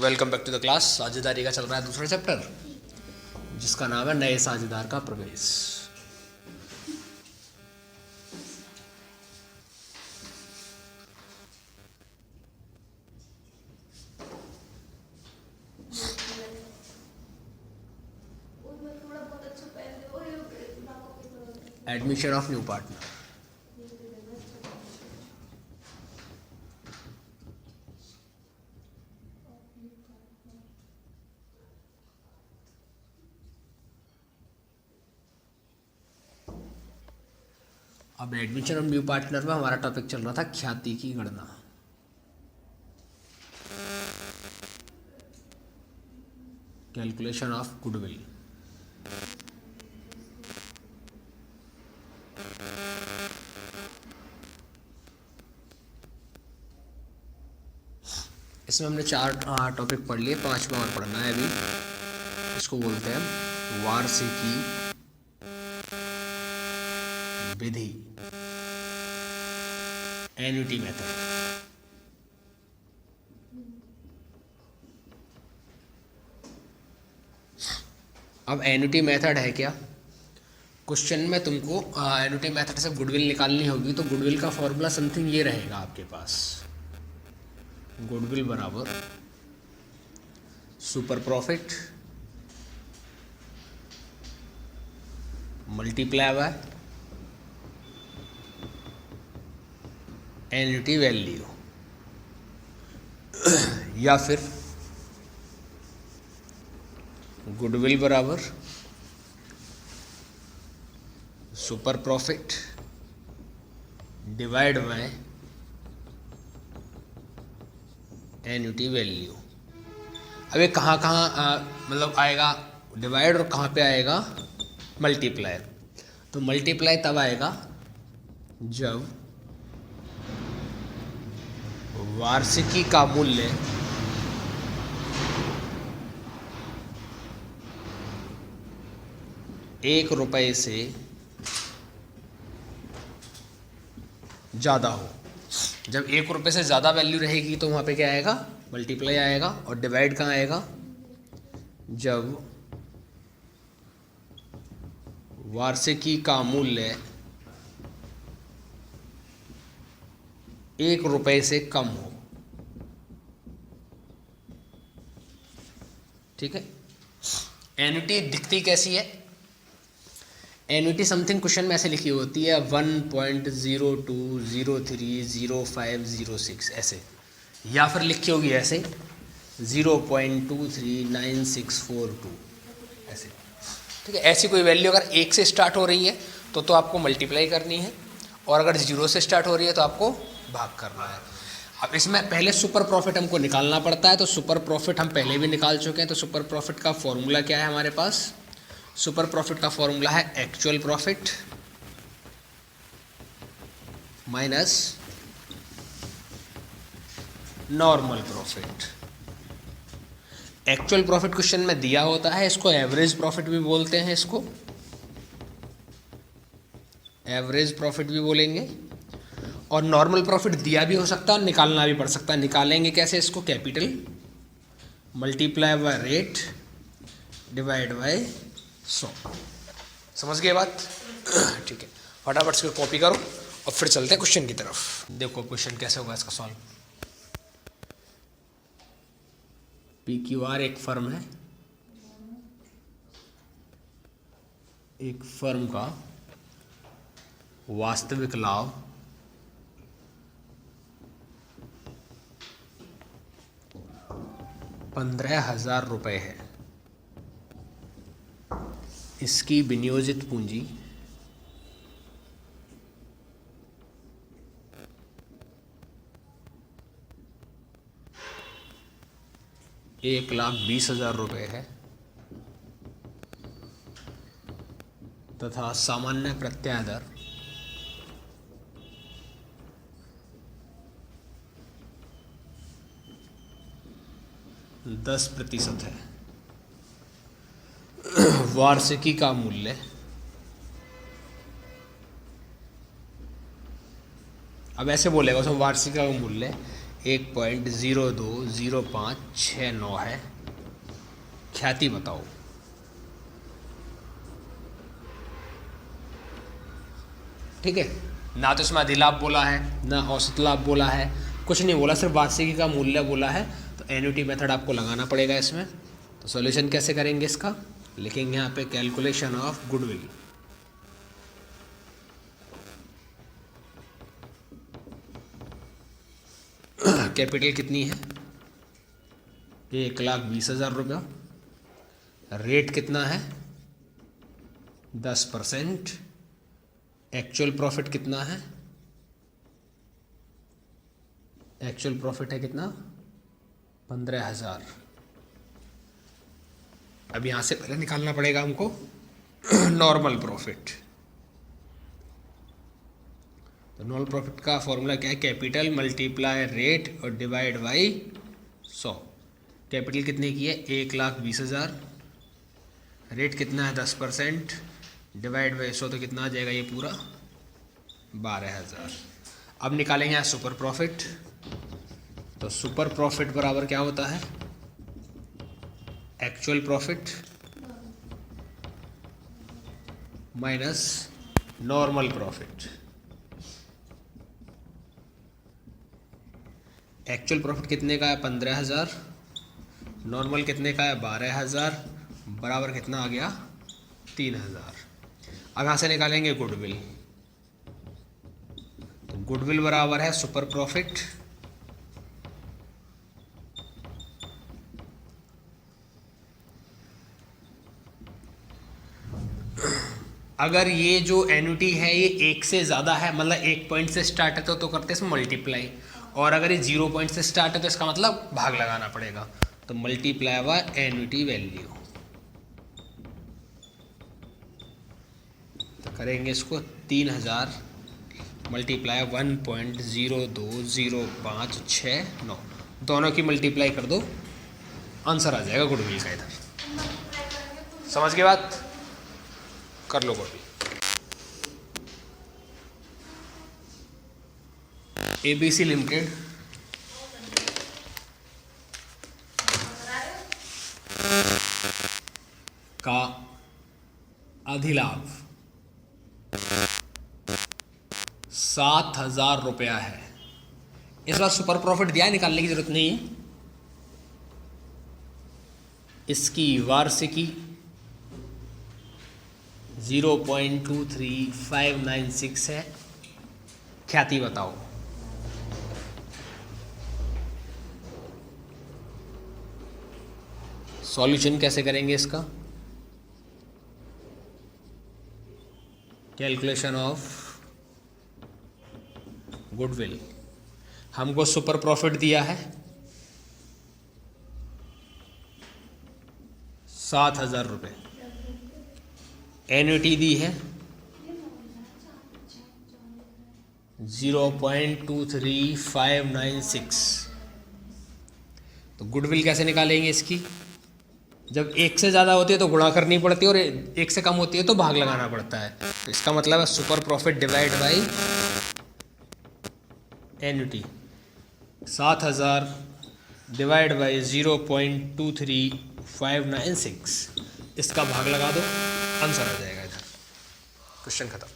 Welcome back to the class. साझेदारी का चल रहा है दूसरा चैप्टर, जिसका नाम है नए साझेदार का प्रवेश। Admission of new partner. अब एडमिशन ऑफ न्यू पार्टनर में हमारा टॉपिक चल रहा था ख्याति की गणना। Calculation of goodwill. इसमें हमने 4 टॉपिक पढ़ लिए, 5वां और पढ़ना है अभी। इसको बोलते हैं वार्षिकी विधि, एन्युटी मेथड। अब एन्युटी मेथड है क्या? क्वेश्चन में तुमको एन्युटी मेथड से गुडविल निकालनी होगी, तो गुडविल का फॉर्मूला समथिंग ये रहेगा आपके पास। गुडविल बराबर super profit multiply by annuity value, या फिर गुडविल बराबर super profit divide by annuity value. अब ये कहाँ मतलब आएगा डिवाइड, और कहाँ पे आएगा मल्टीप्लाई। तो मल्टीप्लाई तब आएगा जब वार्षिकी का मूल्य ₹1 से ज़्यादा हो। जब ₹1 से ज़्यादा वैल्यू रहेगी तो वहाँ पे क्या आएगा? मल्टीप्लाई आएगा। और डिवाइड कहाँ आएगा? जब वार्षिकी का मूल्य ₹1 से कम हो। ठीक है। एन्युटी दिखती कैसी है? एन्युटी समथिंग क्वेश्चन में ऐसे लिखी होती है 1.02030506 ऐसे, या फिर लिखी होगी ऐसे 0.239642 ऐसे। ठीक है। ऐसी कोई वैल्यू अगर 1 से स्टार्ट हो रही है तो आपको मल्टीप्लाई करनी है, और अगर 0 से स्टार्ट हो रही है तो आपको भाग करना है। अब इसमें पहले सुपर प्रॉफिट हमको निकालना पड़ता है, तो सुपर प्रॉफिट हम पहले भी निकाल चुके हैं। तो सुपर प्रॉफिट का फॉर्मूला क्या है हमारे पास? सुपर प्रॉफिट का फॉर्मूला है actual profit minus normal profit. Actual profit question में दिया होता है, इसको एवरेज प्रॉफिट भी बोलते हैं, इसको एवरेज प्रॉफिट भी बोलेंगे। और नॉर्मल प्रॉफिट दिया भी हो सकता है और निकालना भी पड़ सकता है। निकालेंगे कैसे इसको? Capital multiply by rate divide by 100। समझ गए बात? ठीक है। फटाफट से कॉपी करो और फिर चलते हैं क्वेश्चन की तरफ। देखो क्वेश्चन कैसे होगा इसका सॉल्व। PQR एक फर्म है, एक फर्म का वास्तविक लाभ ₹15,000 है। इसकी विनियोजित पूंजी ₹1,20,000 है, तथा सामान्य प्रत्याय दर 10% है। वार्षिकी का मूल्य अब ऐसे बोलेगा उसमें वार्षिक का मूल्य 1.020569 है। ख्याति बताओ। ठीक है, ना तो इसमें अधिलाभ बोला है ना औसत लाभ बोला है, कुछ नहीं बोला, सिर्फ वार्षिकी का मूल्य बोला है। तो एन्युटी मेथड आपको लगाना पड़ेगा इसमें। तो सॉल्यूशन कैसे करेंगे इसका, लिखेंगे यहाँ पे कैलकुलेशन ऑफ गुडविल। कैपिटल कितनी है, 1,20,000 रुपया। रेट कितना है, 10%। एक्चुअल प्रॉफिट कितना है, एक्चुअल प्रॉफिट है कितना, 15,000। अब यहां से पहले निकालना पड़ेगा हमको नॉर्मल प्रॉफिट। तो नॉर्मल प्रॉफिट का फॉर्मूला क्या है, कैपिटल मल्टीप्लाई रेट और डिवाइड बाई 100। कैपिटल कितने की है, 1,20,000। रेट कितना है, 10%। डिवाइड बाई 100 तो कितना आ जाएगा ये पूरा, 12,000। अब निकालेंगे यहाँ सुपर प्रॉफिट। तो सुपर प्रॉफिट बराबर क्या होता है, actual profit minus normal profit. Actual profit कितने का है, 15,000। नॉर्मल कितने का है, 12,000। बराबर कितना आ गया, 3,000। अब यहाँ से निकालेंगे गुडविल। तो गुडविल बराबर है सुपर प्रॉफिट अगर ये जो एन्युटी है ये 1 से ज़्यादा है, मतलब 1 पॉइंट से स्टार्ट है तो करते हैं इसमें मल्टीप्लाई, और अगर ये 0 पॉइंट से स्टार्ट है तो इसका मतलब भाग लगाना पड़ेगा। तो मल्टीप्लाई बाय एन्युटी वैल्यू। तो करेंगे इसको 3,000 मल्टीप्लाई 1.02056 दोनों की मल्टीप्लाई कर दो, आंसर आ जाएगा गुडविल का। इधर समझ के बात कर लो गुडविल। ABC लिमिटेड का अधिलाभ 7,000 रुपया है। इस बार सुपर प्रॉफिट दिया, निकालने की जरूरत नहीं है। इसकी वार्षिकी 0.23596 है। ख्याति बताओ। सॉल्यूशन कैसे करेंगे इसका, कैलकुलेशन ऑफ गुडविल। हमको सुपर प्रॉफिट दिया है 7,000 रुपये, एन्युटी दी है 0.23596। तो गुडविल कैसे निकालेंगे इसकी, जब 1 से ज़्यादा होती है तो गुणा करनी पड़ती है और 1 से कम होती है तो भाग लगाना पड़ता है। तो इसका मतलब है super profit divide by annuity. 7,000 divide by 0.23596, इसका भाग लगा दो, आंसर आ जाएगा। इधर क्वेश्चन खत्म।